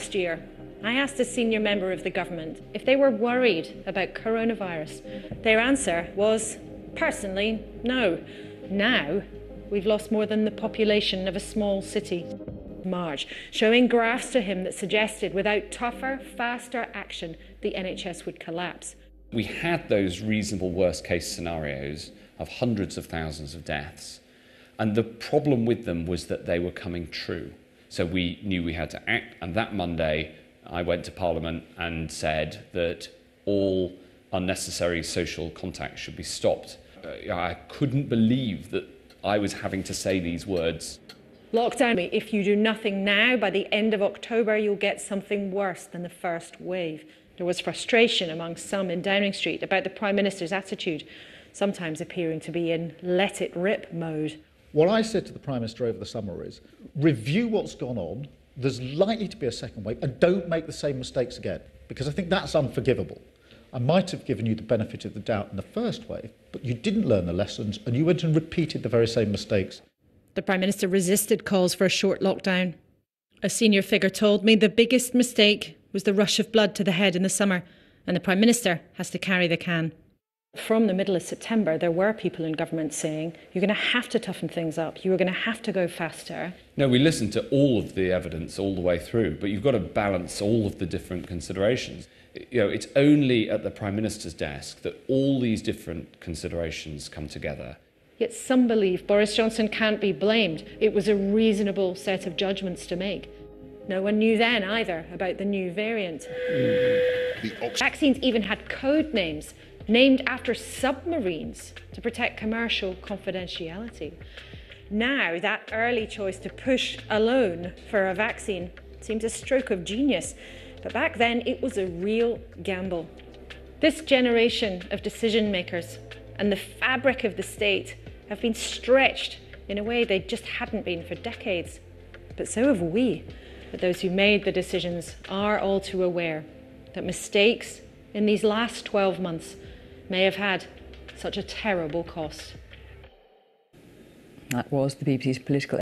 last year, I asked a senior member of the government if they were worried about coronavirus. Their answer was, personally, no. Now, we've lost more than the population of a small city. March, showing graphs to him that suggested without tougher, faster action, the NHS would collapse. We had those reasonable worst-case scenarios of hundreds of thousands of deaths, and the problem with them was that they were coming true. So we knew we had to act, and that Monday I went to Parliament and said that all unnecessary social contact should be stopped. I couldn't believe that I was having to say these words. Lockdown, if you do nothing now, by the end of October you'll get something worse than the first wave. There was frustration among some in Downing Street about the Prime Minister's attitude, sometimes appearing to be in let-it-rip mode. What I said to the Prime Minister over the summer is, review what's gone on, there's likely to be a second wave, and don't make the same mistakes again, because I think that's unforgivable. I might have given you the benefit of the doubt in the first wave, but you didn't learn the lessons, and you went and repeated the very same mistakes. The Prime Minister resisted calls for a short lockdown. A senior figure told me the biggest mistake was the rush of blood to the head in the summer, and the Prime Minister has to carry the can. From the middle of September, there were people in government saying, you're going to have to toughen things up, you're going to have to go faster. No, we listened to all of the evidence all the way through, but you've got to balance all of the different considerations. You know, it's only at the Prime Minister's desk that all these different considerations come together. Yet some believe Boris Johnson can't be blamed. It was a reasonable set of judgments to make. No one knew then either about the new variant. Vaccines even had code names, named after submarines to protect commercial confidentiality. Now, that early choice to push alone for a vaccine seems a stroke of genius, but back then it was a real gamble. This generation of decision makers and the fabric of the state have been stretched in a way they just hadn't been for decades. But so have we. But those who made the decisions are all too aware that mistakes in these last 12 months may have had such a terrible cost. That was the BBC's political